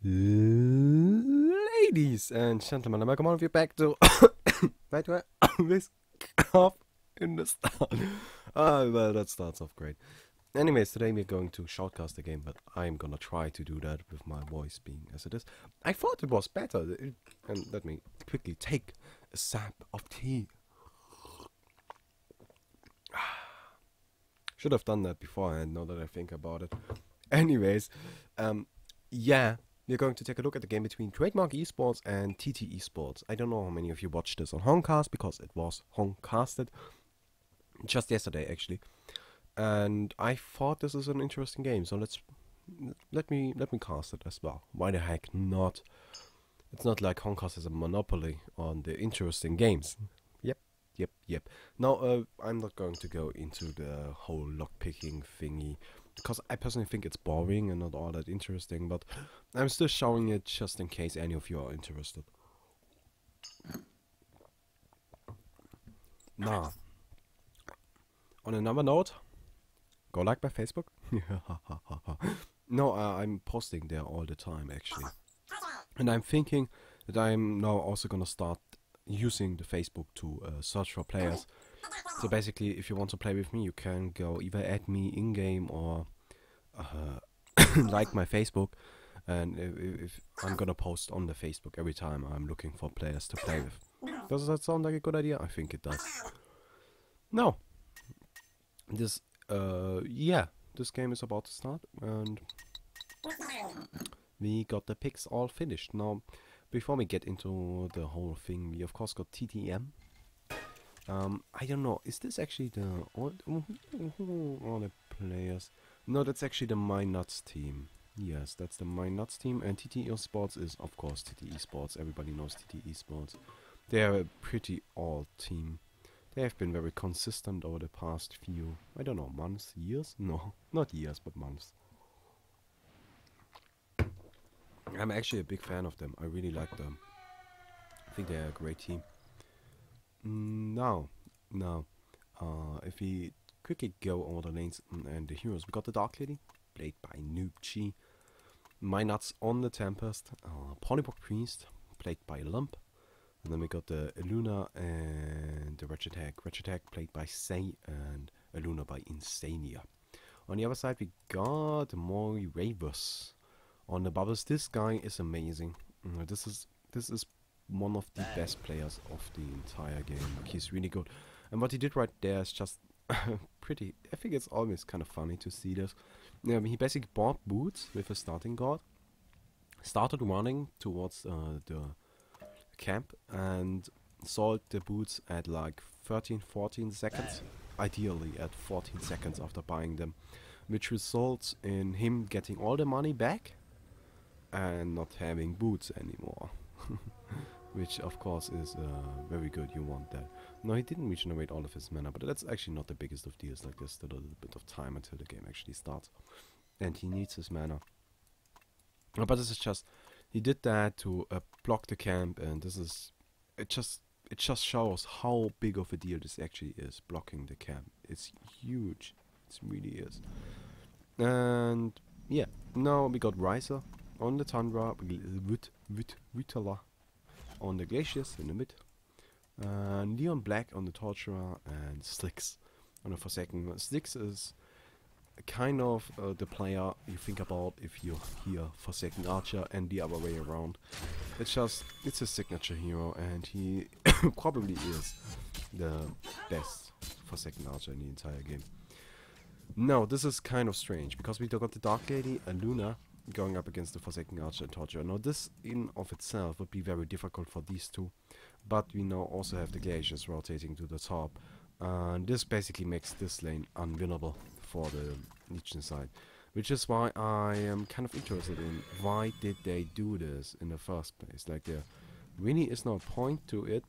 Ladies and gentlemen, welcome all of you back to right where I always cough in the start. Well, that starts off great. Anyways, today we're going to shortcast the game, but I'm gonna try to do that with my voice being as it is. I thought it was better, and let me quickly take a sip of tea. Should have done that beforehand, now that I think about it. Anyways, yeah, we're going to take a look at the game between Trademark Esports and TteS Esports. I don't know how many of you watched this on Homecast, because it was Homecasted just yesterday, actually. And I thought this is an interesting game, so let me cast it as well. Why the heck not? It's not like Homecast is a monopoly on the interesting games. Yep. Now, I'm not going to go into the whole lockpicking thingy, because I personally think it's boring and not all that interesting, but I'm still showing it just in case any of you are interested. Now, on another note, go like my Facebook. No, I'm posting there all the time, actually. And I'm thinking that I'm now also gonna start using the Facebook to search for players. So basically, if you want to play with me, you can go either add me in-game or like my Facebook. And if I'm gonna post on the Facebook every time I'm looking for players to play with. Does that sound like a good idea? I think it does. No. This game is about to start, and we got the picks all finished. Now, before we get into the whole thing, we of course got TTM. I don't know, is this actually all the players? No, that's actually the My Nuts team. Yes, that's the My Nuts team, and TteS Esports is of course TteS Esports. Everybody knows TteS Esports. They are a pretty old team. They have been very consistent over the past few, I don't know, months, years? No, not years, but months. I'm actually a big fan of them. I really like them. I think they're a great team. Now, if we quickly go over the lanes and the heroes, we got the Dark Lady, played by Noobchi. My Nuts on the Tempest, Polybog Priest, played by Lump. And then we got the Eluna and the Wretched Hag. Wretched Hag played by Say and Eluna by Insania. On the other side we got Mori Ravus. On the bubbles, this guy is amazing. This is one of the best players of the entire game. Like, he's really good. And what he did right there is just pretty. I think it's always kind of funny to see this. He basically bought boots with a starting guard, started running towards the camp, and sold the boots at like 13-14 seconds. Ideally at 14 seconds after buying them, which results in him getting all the money back and not having boots anymore. Which of course is very good. You want that. No, he didn't regenerate all of his mana, but that's actually not the biggest of deals. Like, there's still a little bit of time until the game actually starts, and he needs his mana. But this is just, he did that to block the camp, and this is, it just shows how big of a deal this actually is, blocking the camp. It's huge. It really is. And yeah, now we got Riser on the Tundra, Wutala on the Glaciers in the mid, Leon Black on the Torturer, and Slicks on the Forsaken. Slicks is kind of the player you think about if you hear Forsaken Archer, and the other way around. It's a signature hero, and he probably is the best Forsaken Archer in the entire game. Now, this is kind of strange, because we got the Dark Lady and Luna going up against the Forsaken Archer and Torturer. Now, this in of itself would be very difficult for these two, but we now also have the Glaciers rotating to the top, and this basically makes this lane unwinnable for the Legion side, which is why I am kind of interested in why did they do this in the first place. Like, there really is no point to it.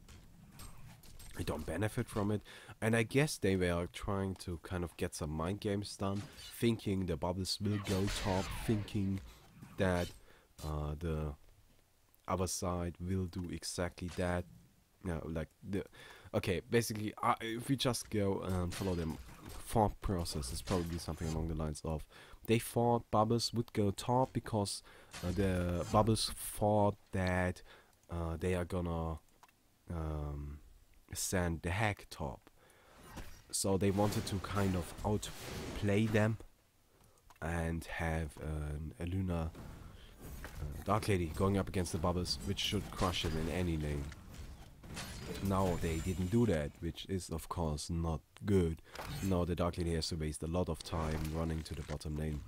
I don't benefit from it, and I guess they were trying to kind of get some mind games done, thinking the bubbles will go top, thinking that the other side will do exactly that. Okay, basically, if we just go and follow them thought process is probably something along the lines of they thought Bubbles would go top because the Bubbles thought that they are gonna send the hack top. So they wanted to kind of outplay them and have a Luna Dark Lady going up against the Bubbles, which should crush it in any lane. Now they didn't do that, which is of course not good. Now the Dark Lady has to waste a lot of time running to the bottom lane.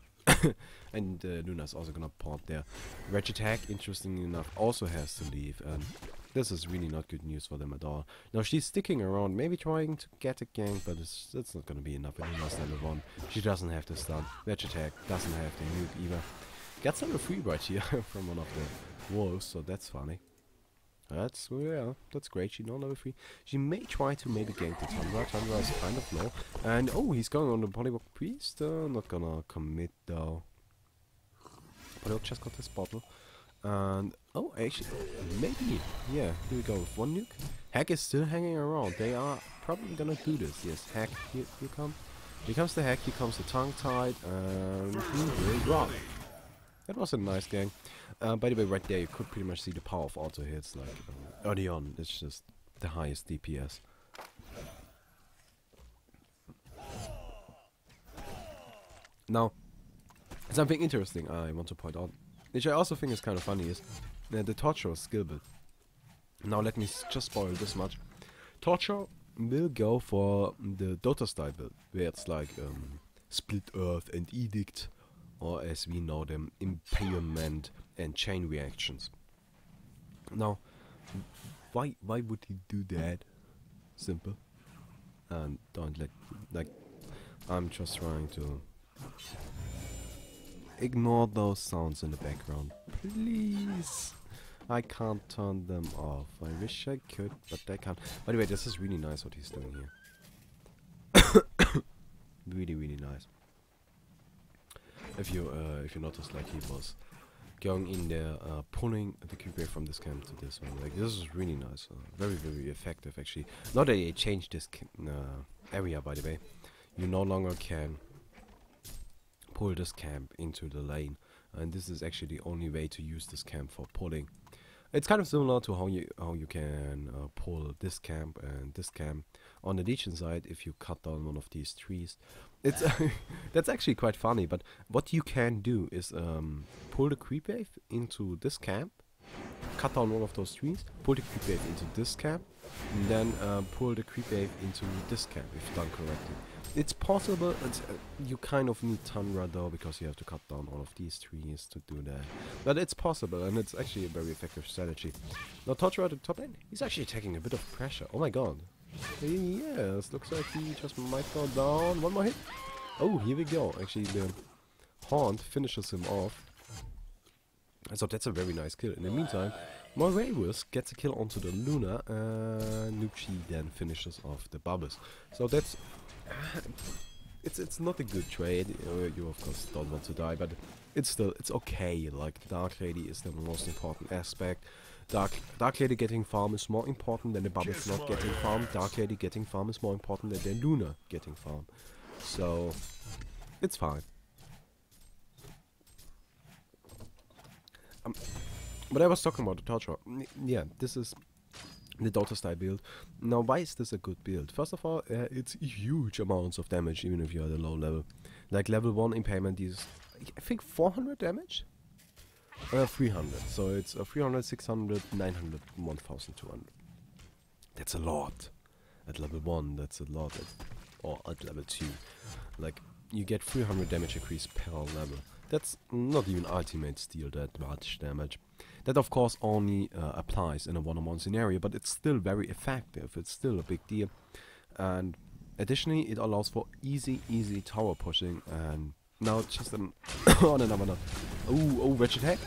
And Luna's also gonna port there. Regitech, interestingly enough, also has to leave, and this is really not good news for them at all. Now she's sticking around, maybe trying to get a gank, but it's not gonna be enough in Luna's level 1. She doesn't have the stun. Regitech doesn't have the nuke either. Gets level 3 right here from one of the wolves, so that's funny. That's great. She's not level 3. She may try to maybe gank the Tundra. Tundra is kind of low. And oh, he's going on the Polywalk Priest. Not gonna commit though. Polywalk just got this bottle. And oh, actually, maybe. Yeah, here we go with one nuke. Hack is still hanging around. They are probably gonna do this. Yes, Hack, here come. Here comes the Hack. Here comes the tongue tied, and he will drop. That was a nice gang. By the way, right there you could pretty much see the power of auto hits. Like early on, it's just the highest DPS. Now, something interesting I want to point out, which I also think is kind of funny, is the Torture skill build. Now let me just spoil this much. Torture will go for the Dota style build, where it's like Split Earth and Edict, or as we know them, Impalement and Chain Reactions. Now, why would he do that? Simple. And don't like I'm just trying to ignore those sounds in the background, please. I can't turn them off. I wish I could, but I can't. By the way, this is really nice what he's doing here. Really nice. If you notice, like he was going in there, pulling the creep wave from this camp to this one. Like this is really nice, very effective actually. Now that they changed this area, by the way, you no longer can pull this camp into the lane, and this is actually the only way to use this camp for pulling. It's kind of similar to how you can pull this camp and this camp on the Legion side if you cut down one of these trees. It's that's actually quite funny. But what you can do is pull the creep wave into this camp, cut down one of those trees, pull the creep wave into this camp, and then pull the creep wave into this camp if done correctly. It's possible. You kind of need Tundra though, because you have to cut down all of these trees to do that. But it's possible, and it's actually a very effective strategy. Now Tundra at the top end, he's actually taking a bit of pressure. Oh my god. Yes, looks like he just might go down. One more hit. Oh, here we go. Actually, the Haunt finishes him off. So that's a very nice kill. In the meantime, Newerth gets a kill onto the Luna, and Nucci then finishes off the Bubbles. So that's it's not a good trade. You of course don't want to die, but it's okay. Like Dark Lady is the most important aspect. Dark Lady getting farm is more important than the Bubbles not getting farm. Dark Lady getting farm is more important than the Luna getting farm. So it's fine. But I was talking about the Torture. Yeah, this is the Dota style build. Now, why is this a good build? First of all, it's huge amounts of damage, even if you're at a low level. Like level 1 Impalement is, I think, 400 damage? 300. So it's 300, 600, 900, 1200. That's a lot. At level 1, that's a lot. Or at level 2. Like, you get 300 damage increase per level. That's not even ultimate steal that much damage. That of course only applies in a one-on-one scenario, but it's still very effective. It's still a big deal. And additionally, it allows for easy tower pushing. And now just on another note. Oh, wretched hack.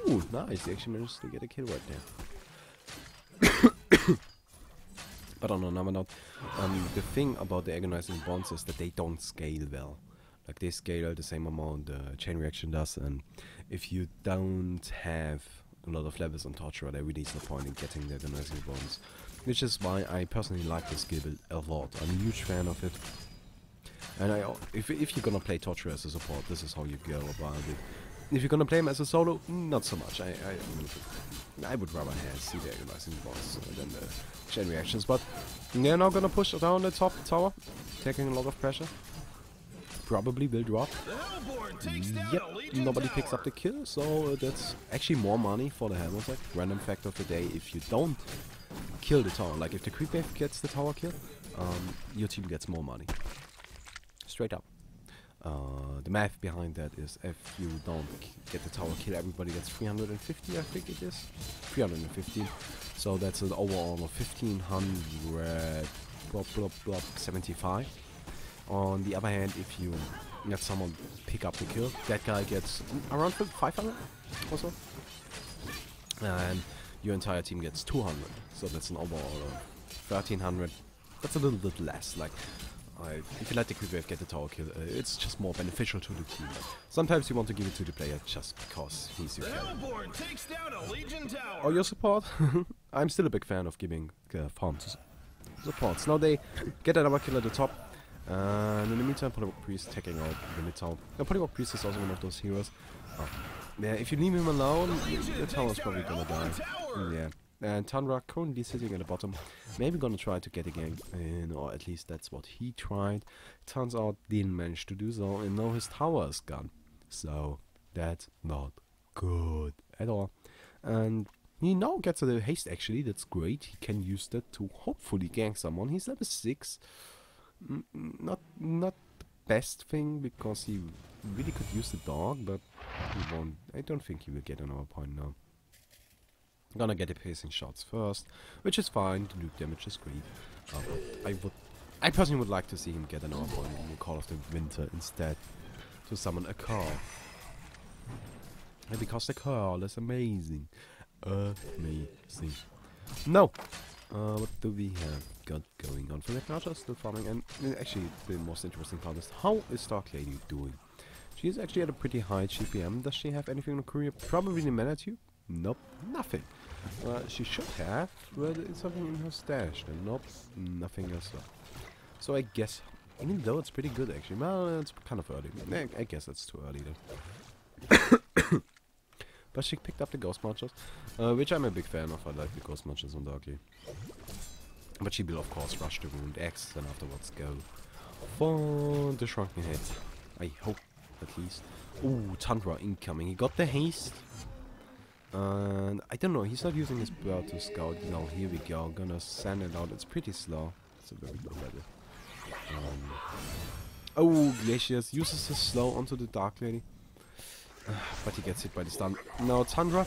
Oh, nice. He actually managed to get a kill right there. But on another note, the thing about the agonizing bonds is that they don't scale well. Like they scale the same amount chain reaction does, and if you don't have a lot of levels on Torture, there really is no point in getting the agonizing bonds. Which is why I personally like this skill build a lot. I'm a huge fan of it. And if you're gonna play Torture as a support, this is how you go about it. If you're gonna play him as a solo, not so much. I would rather see the agonizing boss than the chain reactions. But they're now gonna push down the top tower, taking a lot of pressure. Probably will drop. Yep, nobody picks up the kill, so that's actually more money for the Hammer Tech. Random fact of the day: if you don't kill the tower, like if the creep wave gets the tower kill, your team gets more money. Straight up. The math behind that is if you don't get the tower kill, everybody gets 350, I think it is. 350. So that's an overall of 1575. On the other hand, if you let someone pick up the kill, that guy gets around 500 or so. And your entire team gets 200. So that's an overall of 1300. That's a little bit less. Like, if you let the creep wave get the tower kill, it's just more beneficial to the team. But sometimes you want to give it to the player just because he's your carry. Or your support. I'm still a big fan of giving farm to supports. Now they get another kill at the top. And in the meantime, Polywog Priest taking out the mid tower. Now Polywog Priest is also one of those heroes. Yeah, if you leave him alone, the tower's probably gonna die. Yeah. And Tundra currently sitting at the bottom. Maybe gonna try to get a gank in, or at least that's what he tried. Turns out didn't manage to do so, and now his tower is gone. So that's not good at all. And he now gets a haste actually, that's great. He can use that to hopefully gank someone. He's level 6. Not the best thing, because he really could use the dog, but he won't. I don't think he will get another point now. Gonna get the pacing shots first, which is fine. The nuke damage is great. I personally would like to see him get another point in the Call of the Winter instead, to summon a Carl. And because the Carl is amazing. Amazing. No! What do we have got going on? Fnatic Archer still farming, and actually the most interesting part is how is Dark Lady doing? She's actually at a pretty high GPM. Does she have anything in her career? Probably the Mana Tube? Nope, nothing. She should have, but it's something in her stash. And nope, nothing else. So I guess, even though it's pretty good actually, well, it's kind of early. I guess it's too early then. But she picked up the Ghost Marchers, which I'm a big fan of. I like the Ghost Marchers on Darkly. But she will of course rush the Wound X and afterwards go for the Shrunken Head. I hope, at least. Ooh, Tundra incoming. He got the haste. And I don't know, he's not using his bird to scout. No, here we go. Gonna send it out. It's pretty slow. It's a very good level. Oh, Glacius uses his slow onto the Dark Lady. But he gets hit by the stun. Now Tundra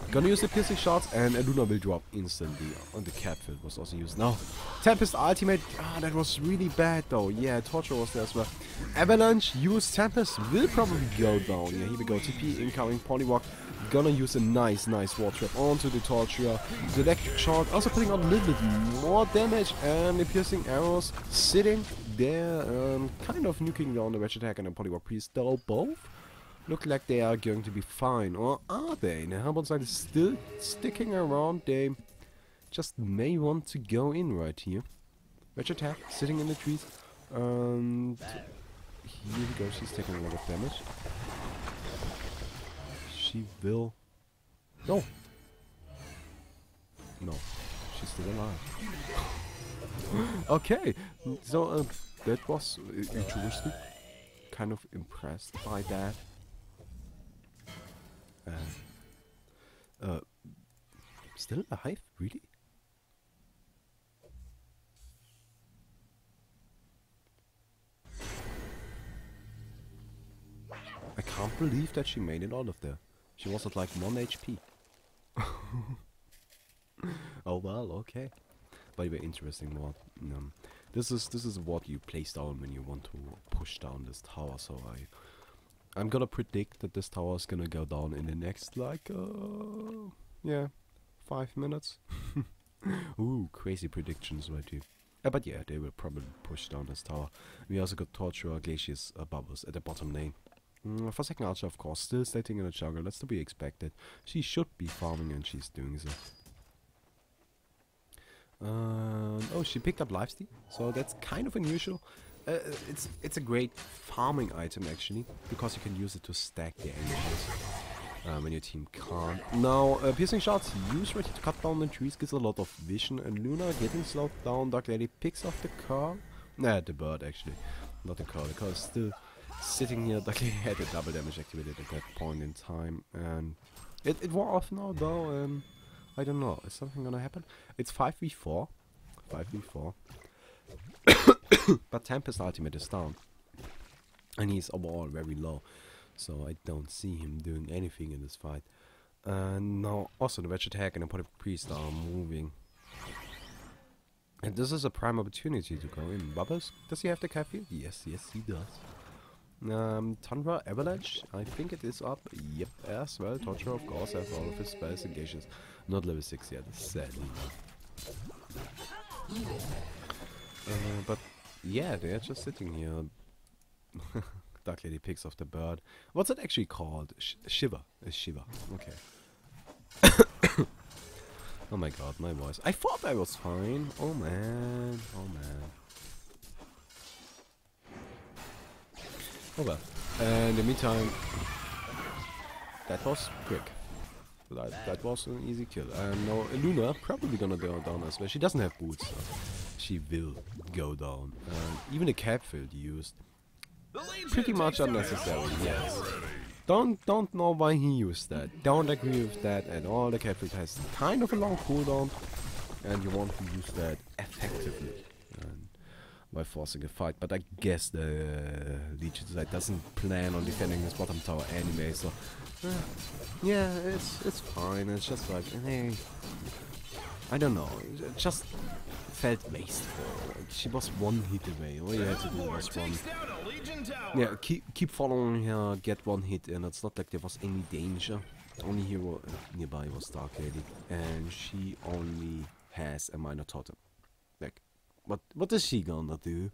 gonna use the piercing shots, and Eluna will drop instantly. On the cap field was also used. Now Tempest ultimate. Ah, that was really bad though. Yeah, Torture was there as well. Avalanche use Tempest will probably go down. Yeah, here we go. TP incoming. Polywog gonna use a nice ward trap onto the Torture. The electric shot also putting out a little bit more damage, and the piercing arrows sitting there, kind of nuking down the Wretched Hack and the Polywog Priest. Though both look like they are going to be fine, or are they? The Hellbound side is still sticking around. They just may want to go in right here. Wretched Hack sitting in the trees, and here we go. She's taking a lot of damage. She will. No, she's still alive. Okay, so that was interesting. Kind of impressed by that. Still alive? Really? I can't believe that she made it out of there. She was at like 1 HP. Oh well, okay. By the way, interesting ward. This is what you place down when you want to push down this tower. So I'm gonna predict that this tower is gonna go down in the next like yeah, 5 minutes. Ooh, crazy predictions right here. But yeah, they will probably push down this tower. We also got Torture, Glacius above us at the bottom lane. For second Archer, of course, still stating in the jungle. That's to be expected. She should be farming, and she's doing so. Oh, she picked up lifesteal, so that's kind of unusual. it's a great farming item actually, because you can use it to stack the angels when your team can't. Now, piercing shots used ready to cut down the trees gives a lot of vision, and Luna getting slowed down. Dark Lady picks off the car. Nah, the bird actually, not the car. The car is still sitting here. Dark Lady had a double damage activated at that point in time, and it wore off now though. I don't know. Is something gonna happen? It's 5v4. 5v4. But Tempest ultimate is down. And he's overall very low. So I don't see him doing anything in this fight. Now also the Wedge Attack and the Polyp Priest are moving. And this is a prime opportunity to go in. Bubbles, does he have the caffeine? Yes, yes he does. Tundra Avalanche, I think it is up. Yep, as well. Torture of course has all of his spells engages. Not level 6 yet, sadly. But yeah, they're just sitting here. Dark Lady picks off the bird. What's it actually called? Shiver. A shiver. Okay. Oh my god, my voice. I thought I was fine. Oh man. Oh man. Oh well. And in the meantime, that was quick. That was an easy kill. And now Luna probably gonna go down as well. She doesn't have boots, so she will go down. Even the cap field used. Pretty much unnecessary, yes. Don't know why he used that. Don't agree with that at all. The cap field has kind of a long cooldown, and you want to use that effectively by forcing a fight. But I guess the Legion side doesn't plan on defending this bottom tower anyway, so yeah, it's fine. It's just like, hey, I don't know. It just felt wasteful. Like, she was one hit away. All you had to do was one. Yeah, keep following her, get one hit, and it's not like there was any danger. Only hero nearby was Dark Lady, and she only has a minor totem. Like, what is she gonna do?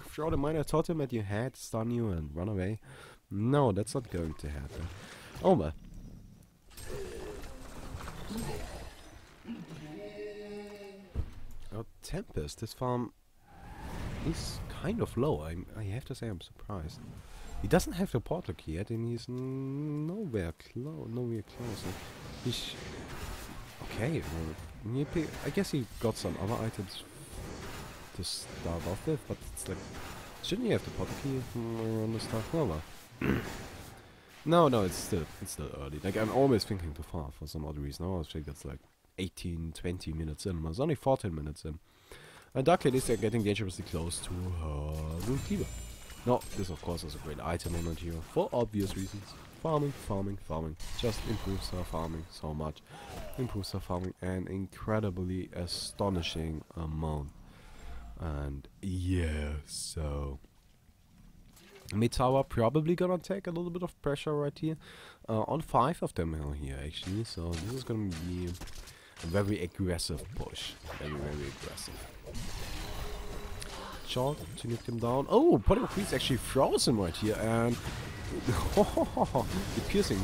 Throw the minor totem at your head, stun you, and run away? No, that's not going to happen. Oh well. Oh, Tempest, this farm is kind of low. I have to say I'm surprised. He doesn't have the portal key yet, and he's nowhere close. He's okay. Well, I guess he got some other items to start off with, but it's like, shouldn't he have the portal key on this stuff? Oh well. No, it's still early. Like, I'm always thinking too far for some odd reason. I always think it's like 18, 20 minutes in. It's only 14 minutes in. And Dark Lady is getting dangerously close to her Runekeeper. No, this of course is a great item on here for obvious reasons. Farming. Just improves her farming so much. Improves her farming an incredibly astonishing amount. And yeah, so mid tower probably gonna take a little bit of pressure right here. On 5 of them are here actually, so this is gonna be a very aggressive push. Very aggressive. Shot to nuke them down. Oh, Polymer Priest actually frozen right here, and the piercing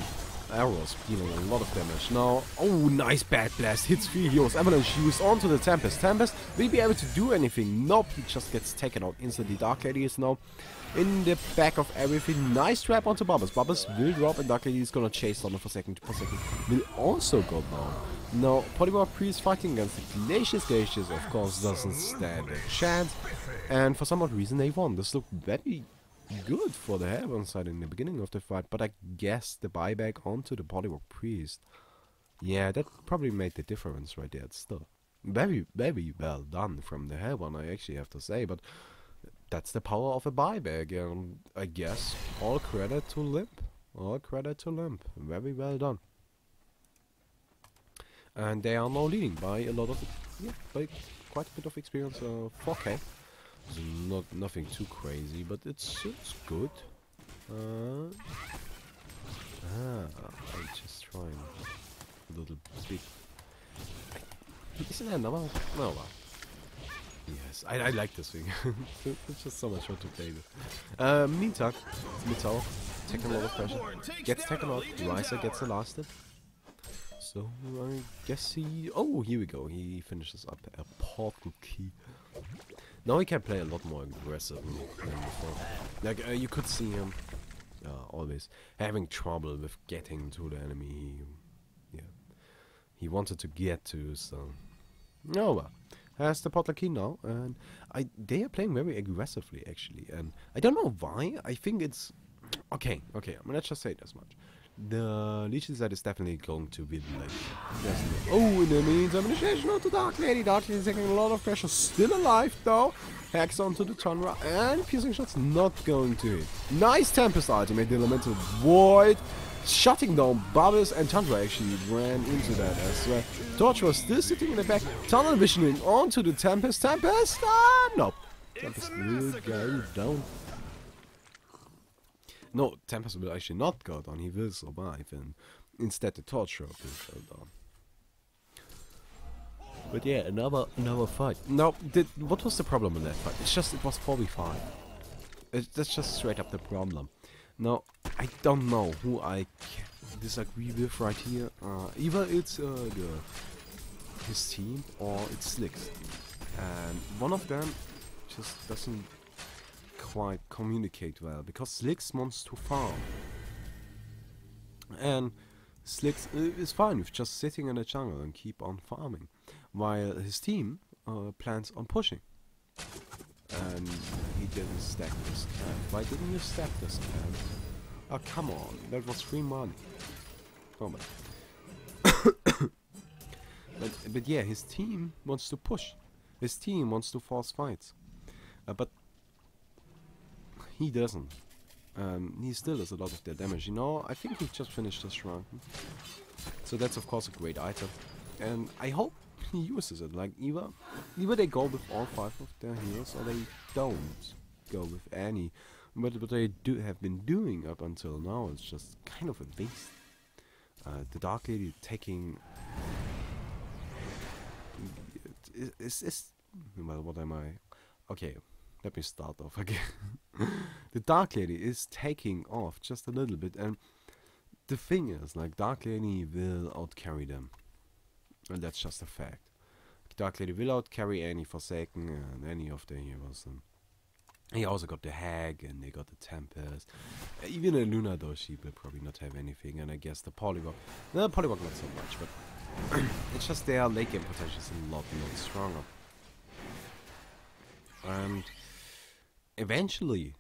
arrows dealing a lot of damage. Now, oh, nice bad blast. Hits 3 heroes. Avalanche used onto the Tempest. Tempest will be able to do anything. Nope, he just gets taken out instantly. Dark Lady is now in the back of everything. Nice trap onto Bubbles. Bubbles will drop, and Dark Lady is gonna chase down for second. Will also go down. Now, Polymer Priest fighting against the Glacius. Glacius, of course, doesn't stand a chance. And for some odd reason, they won. This looked very good for the Heaven side in the beginning of the fight, but I guess the buyback onto the Polymer Priest, yeah, that probably made the difference right there. It's still very well done from the Heaven, I actually have to say, but that's the power of a buyback, and I guess all credit to Limp. All credit to Limp. Very well done. And they are now leading by a lot of, by quite a bit of experience. 4k. Nothing too crazy, but it's good. I'm just trying a little bit. Isn't there another? No, yes, I like this thing. It's just so much fun to play with. Meantime, mid tower, taking a lot of pressure. Gets taken out. Riser gets the last hit. So I guess he. Oh, here we go. He finishes up a portal key. Now he can play a lot more aggressive than before. Like, you could see him always having trouble with getting to the enemy. He wanted to get to, so... Oh well. Has the potluck key now, and they are playing very aggressively, actually, and I don't know why. I think it's... Okay, let's just say this much. The Leech side is definitely going to win, like... Oh, in the meantime, initiation onto Dark Lady. Dark Lady taking a lot of pressure, still alive, though. Hacks onto the Tundra, and piercing shots not going to hit. Nice Tempest ultimate, the Elemental Void. Shutting down Bubbles, and Tundra actually ran into that as well. Torch was still sitting in the back, tunnel visioning onto the Tempest. Tempest, no. Tempest will go down. No, Tempest will actually not go down, he will survive, and instead the Torch will go down. But yeah, another fight. Now, what was the problem in that fight? It's just, it was 4v5. That's just straight up the problem. Now, I don't know who I disagree with right here. Either it's his team or it's Slicks. And one of them just doesn't quite communicate well, because Slicks wants to farm. And Slicks is fine with just sitting in the jungle and keep on farming, while his team plans on pushing. And he didn't stack this camp. Why didn't you stack this camp? Oh, come on. That was free money. Oh, man. but yeah, his team wants to push. His team wants to force fights. But he doesn't. He still does a lot of their damage. You know, I think he just finished this round. So that's, of course, a great item. And I hope he uses it. Like, either they go with all 5 of their heals, or they don't go with any. But what they have been doing up until now is just kind of a waste. The Dark Lady taking... Well, what am I... Okay, let me start off again. The Dark Lady is taking off just a little bit, and the thing is, like, Dark Lady will outcarry them. And that's just a fact. Dark Lady will outcarry any Forsaken and any of the heroes. And he also got the Hag, and they got the Tempest. Even a Luna, though, she will probably not have anything. And I guess the Polywog. No, Polywog not so much, but it's just their late game potential is a lot stronger. And eventually,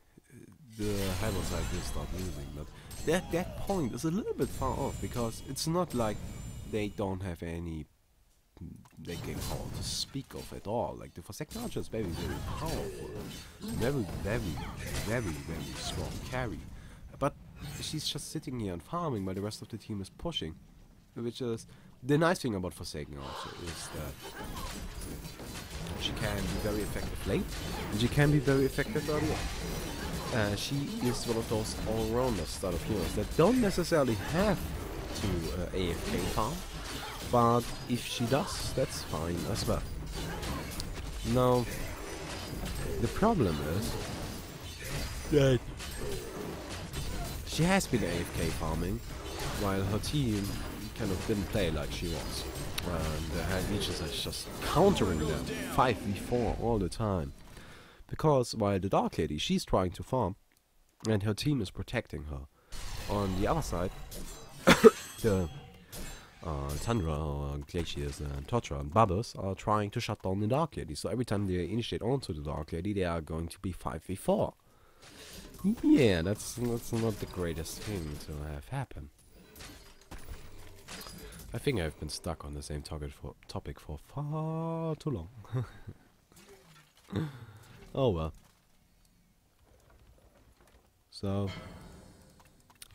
the Hydro side will start losing. But that point is a little bit far off, because it's not like they don't have any they can call to speak of at all. Like, the Forsaken Archer is very, very powerful. Very strong carry. But she's just sitting here and farming while the rest of the team is pushing. Which is... The nice thing about Forsaken Archer is that she can be very effective late, and she can be very effective early on. She is one of those all-rounders style of heroes that don't necessarily have to AFK farm. But if she does, that's fine as well. Now, the problem is that she has been AFK farming, while her team kind of didn't play like she was. And the Hand Leeches are just countering them 5v4 all the time. Because while the Dark Lady, she's trying to farm, and her team is protecting her. On the other side, the Tundra, Glaciers, and Totra and Bubbles are trying to shut down the Dark Lady. So every time they initiate onto the Dark Lady, they are going to be 5v4. Yeah, that's not the greatest thing to have happen. I think I've been stuck on the same topic for far too long. Oh well. So,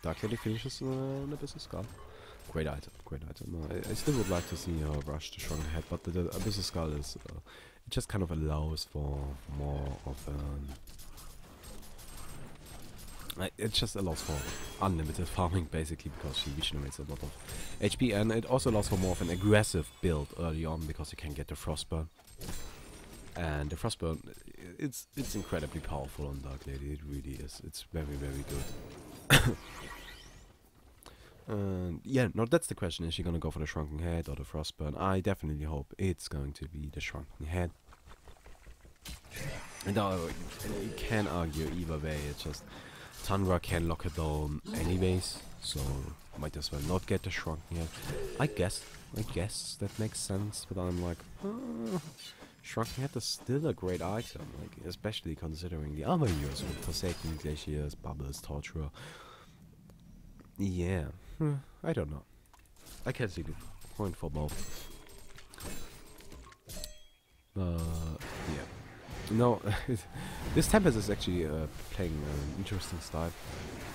Dark Lady finishes the Abyssal Skull. Great item, great item. I still would like to see her rush the Shrunken Head, but the Abyssal Skull is... it just kind of allows for more of it just allows for unlimited farming, basically, because she regenerates a lot of HP, and it also allows for more of an aggressive build early on, because you can get the Frostburn. And the Frostburn, it's incredibly powerful on Dark Lady, it really is. It's very, very good. Yeah, no, that's the question. Is she gonna go for the Shrunken Head or the Frostburn? I definitely hope it's going to be the Shrunken Head. And you can't argue either way. It's just Tundra can lock it down anyways, so might as well not get the Shrunken Head. I guess that makes sense, but I'm like, Shrunken Head is still a great item, like especially considering the other heroes with Forsaken, Glaciers, Bubbles, Torturer. Yeah, I don't know. I can see the point for both. Yeah. No, this Tempest is actually playing an interesting style.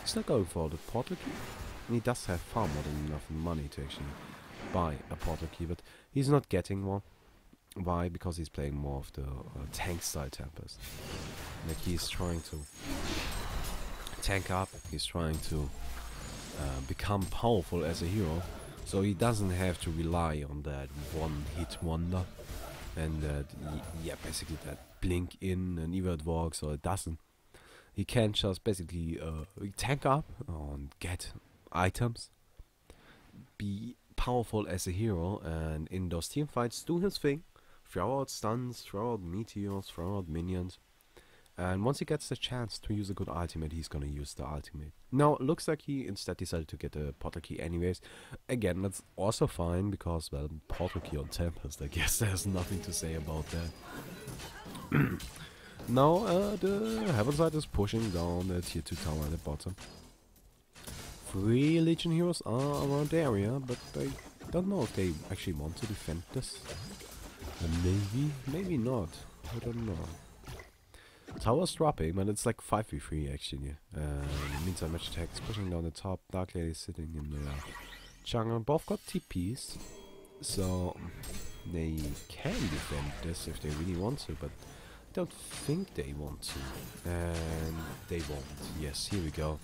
He's not going for the portal key. He does have far more than enough money to actually buy a portal key, but he's not getting one. Why? Because he's playing more of the tank style Tempest. Like he's trying to tank up, he's trying to become powerful as a hero, so he doesn't have to rely on that one-hit wonder and that, yeah, basically that blink in and either it works or it doesn't. He can just basically tank up and get items, be powerful as a hero, and in those team fights do his thing, throw out stuns, throw out meteors, throw out minions. And once he gets the chance to use a good ultimate, he's gonna use the ultimate. Now, it looks like he instead decided to get a portal key anyways. Again, that's also fine, because, well, portal key on Tempest, I guess there's nothing to say about that. Now, the Heavenside is pushing down the tier 2 tower at the bottom. 3 Legion heroes are around the area, but I don't know if they actually want to defend this. Maybe not. I don't know. Tower's dropping, but it's like 5v3 actually. It means our match attack is pushing down the top. Dark Lady is sitting in the jungle. Both got TPs, so they can defend this if they really want to, but I don't think they want to. And they won't. Yes, here we go.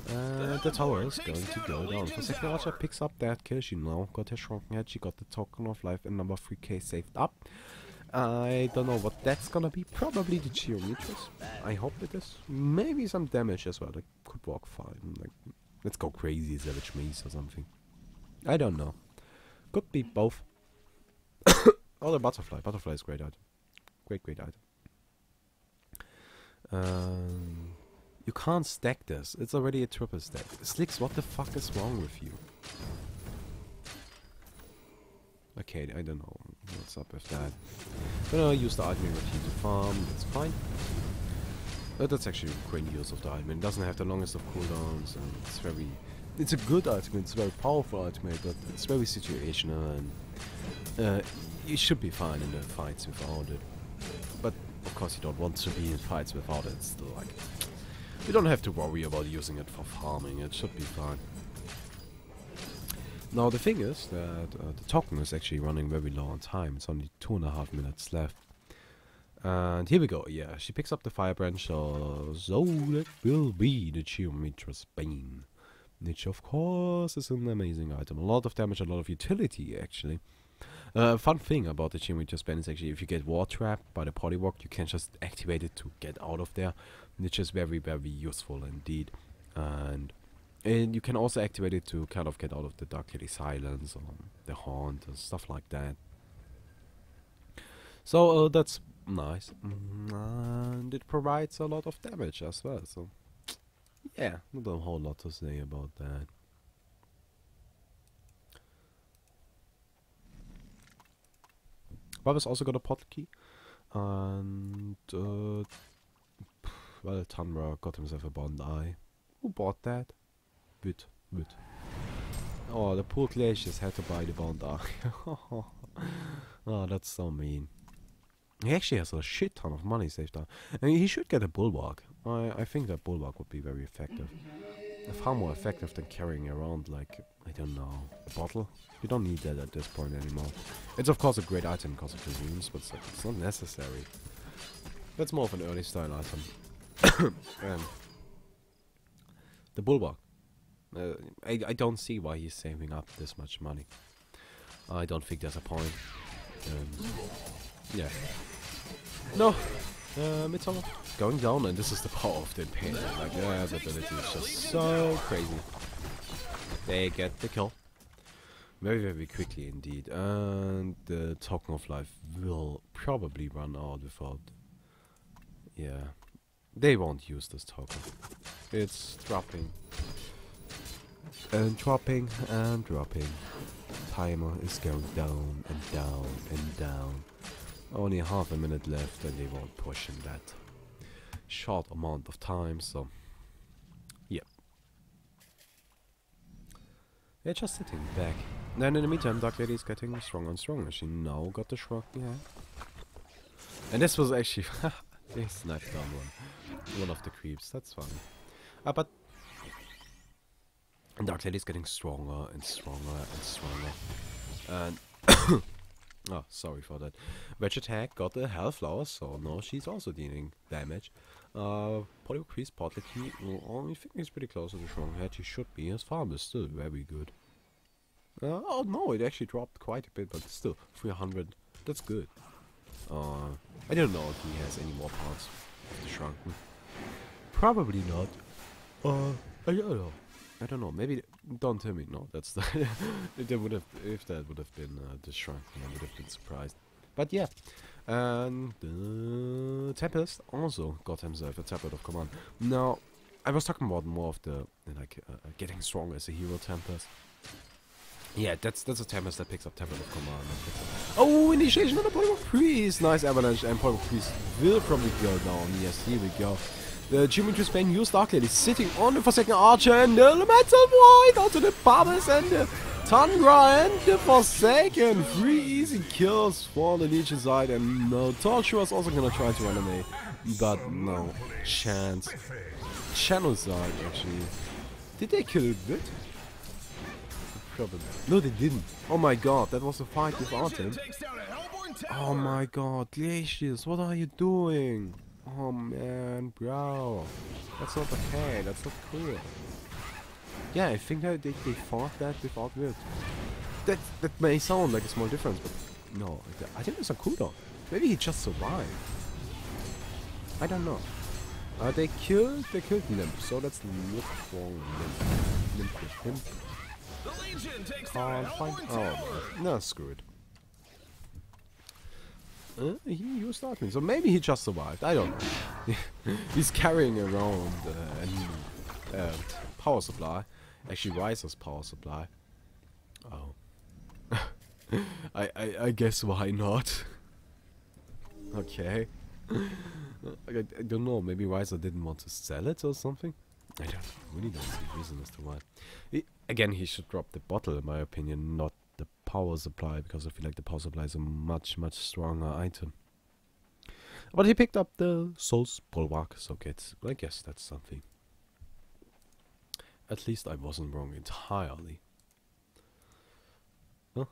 The tower is going to go down. Forsaken Archer picks up that kill. She now got her Shrunken Head. She got the Token of Life and number 3k saved up. I don't know what that's gonna be. Probably the Geometrus. I hope it is. Maybe some damage as well. That could work fine. Like, let's go crazy, Savage Maze or something. I don't know. Could be both. Oh, the Butterfly. Butterfly is great item. Great item. You can't stack this. It's already a triple stack. Slicks, what the fuck is wrong with you? Okay, I don't know what's up with that. Gonna use the ultimate with you to farm, that's fine. That's actually a great use of the ultimate. It doesn't have the longest of cooldowns, and it's a good ultimate, it's a very powerful ultimate, but it's very situational, and you should be fine in the fights without it. But of course you don't want to be in fights without it. It's still like, you don't have to worry about using it for farming, it should be fine. Now the thing is that the token is actually running very low on time. It's only 2.5 minutes left. And here we go. Yeah, she picks up the Fire Branch, so that will be the Geometrus Bane. Which of course is an amazing item. A lot of damage, a lot of utility actually. Fun thing about the Geometrus Bane is actually if you get War Trapped by the Polywalk, you can just activate it to get out of there. Which is very, very useful indeed. And you can also activate it to kind of get out of the Dark Lady Silence or the Haunt or stuff like that. So that's nice. And it provides a lot of damage as well. So yeah, not a whole lot to say about that. Bubba's also got a portal key. And well, Tundra got himself a Bond Eye. Who bought that? Wood. Oh, the poor Glaciers had to buy the Bound Eye. Oh, that's so mean. He actually has a shit ton of money saved up. I mean, he should get a Bulwark. I think that Bulwark would be very effective. Far more effective than carrying around, like, I don't know, a bottle. You don't need that at this point anymore. It's of course a great item because of the runes, but it's not necessary. That's more of an early style item. The Bulwark. I don't see why he's saving up this much money. I don't think there's a point. Yeah. No. It's all going down, and this is the power of the pain. Like, the ability is just so crazy. They get the kill. Very, very quickly indeed. And the token of life will probably run out without... Yeah. They won't use this token. It's dropping. And dropping and dropping. Timer is going down and down and down. Only half a minute left and they won't push in that short amount of time, so... Yep. They're just sitting back. And in the meantime, Dark Lady is getting stronger and stronger. She now got the shrug, yeah. And this was actually... they sniped down one of the creeps, that's funny. But... And Dark Lady is getting stronger and stronger and stronger. And... oh, sorry for that. Wedge attack got the Hellflower, so now she's also dealing damage. Polywog Priest, Portlet Key, well, I think he's pretty close to the strong head. He should be. His farm is still very good. Oh no, it actually dropped quite a bit, but still, 300. That's good. I don't know if he has any more parts of the shrunken. Probably not. I don't know. I don't know. Maybe don't tell me. No, that's the that would have, if that would have been the shrunken, I would have been surprised. But yeah, and TteS also got himself a tablet of command. Now, I was talking about more of the like getting stronger as a hero TteS. Yeah, that's a TteS that picks up tablet of command. Oh, initiation on the Polywog Priest! Nice avalanche, and Polywog Priest will probably go down. Yes, here we go. The Geometry Spain used Dark Lady sitting on the Forsaken Archer and the Elemental Void onto the Bubbles and the Tundra and the Forsaken. 3 easy kills for the Legion side, and no, Torture was also gonna try to run away, but no chance. Channel side actually. Did they kill it bit? Probably. No, they didn't. Oh my god, that was a fight without him. Oh my god, Glacius, what are you doing? Oh man, bro. That's not okay, that's not cool. Yeah, I think that they fought that without Wirt. That may sound like a small difference, but no, I think it's a cooldown. Maybe he just survived. I don't know. They killed Limp, so let's look for Limp with him. Can't find. Oh, no, screw it. He used Darkling, so maybe he just survived. I don't know. He's carrying around a power supply. Actually, Riser's power supply. Oh. I guess why not? Okay. I don't know. Maybe Riser didn't want to sell it or something. I really don't see a reason as to why. Again, he should drop the bottle, in my opinion, not the power supply, because I feel like the power supply is a much stronger item. But he picked up the Soul's Bulwark, so I guess that's something. At least I wasn't wrong entirely. Huh?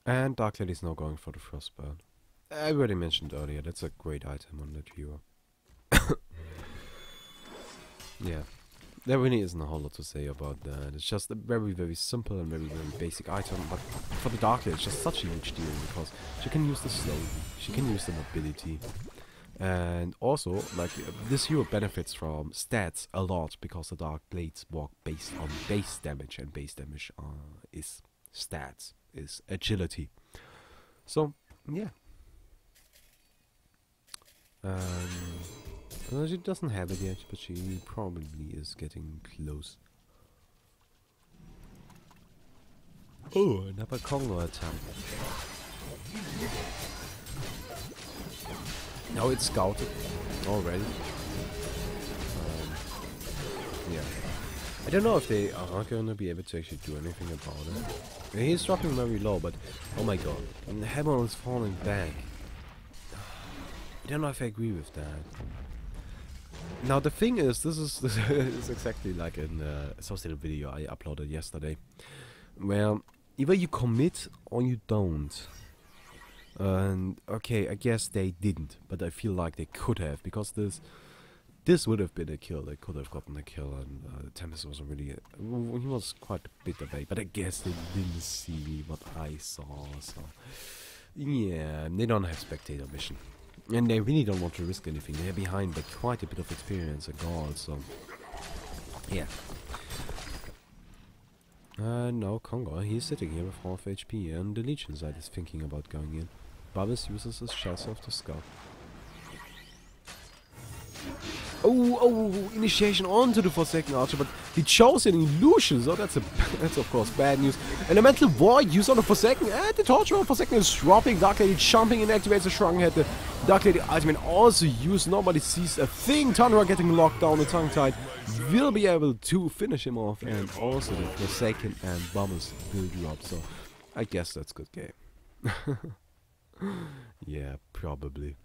And Dark Lady is now going for the Frostburn. I already mentioned earlier, that's a great item on that hero. Yeah, there really isn't a whole lot to say about that. It's just a very simple and very basic item, but for the Dark Lady it's just such a huge deal because she can use the slow, she can use the mobility. And also, like, this hero benefits from stats a lot because the Dark Blades work based on base damage, and base damage is stats. Is agility. So, yeah. She doesn't have it yet, but she probably is getting close. Oh, another Congo attack. Now it's scouted already. Yeah. I don't know if they are going to be able to actually do anything about it. He's dropping very low, but oh my god. And the hammer is falling back. I don't know if I agree with that. Now the thing is, this is exactly like in the associated video I uploaded yesterday. Where either you commit or you don't. And okay, I guess they didn't, but I feel like they could have, because this would have been a kill. They could have gotten a kill, and TteS wasn't really. He was quite a bit away, but I guess they didn't see what I saw. So yeah, they don't have spectator vision, and they really don't want to risk anything. They're behind by quite a bit of experience and gold. So yeah. No, Congo, he's sitting here with half HP, and the Legion side is thinking about going in. Bubbles uses his shell self to scout. Oh, initiation onto the Forsaken Archer, but he chose an illusion, so that's of course bad news. And a Mental Void used on the Forsaken, and the Torture on Forsaken is dropping. Dark Lady jumping and activates the Shrunken Head. The Dark Lady ultimate also used, nobody sees a thing. Thundra getting locked down, the Tongue Tide will be able to finish him off, and also the Forsaken and Bubbles will drop, so I guess that's good game. Yeah, probably.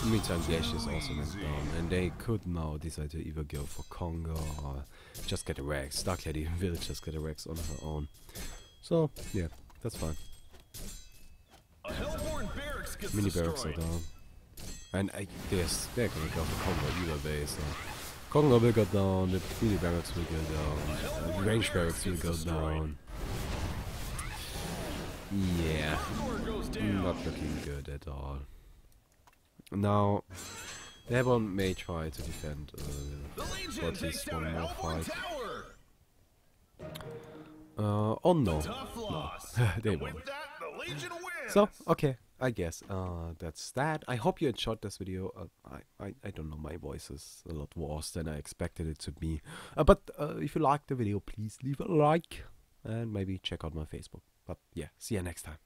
In the meantime, Glaciers also went down, and they could now decide to either go for Congo or just get a Rex. Dark Lady will just get a Rex on her own. So, yeah, that's fine. Mini barracks are down. And I guess they're gonna go for Congo either way, so Congo will go down, the mini barracks will go down, the range barracks will go down. Yeah, not looking good at all. Now, Airborne may try to defend for at least one more fight. Oh no, they won't. So, okay, I guess that's that. I hope you enjoyed this video. I don't know, my voice is a lot worse than I expected it to be. But if you liked the video, please leave a like and maybe check out my Facebook. But yeah, see you next time.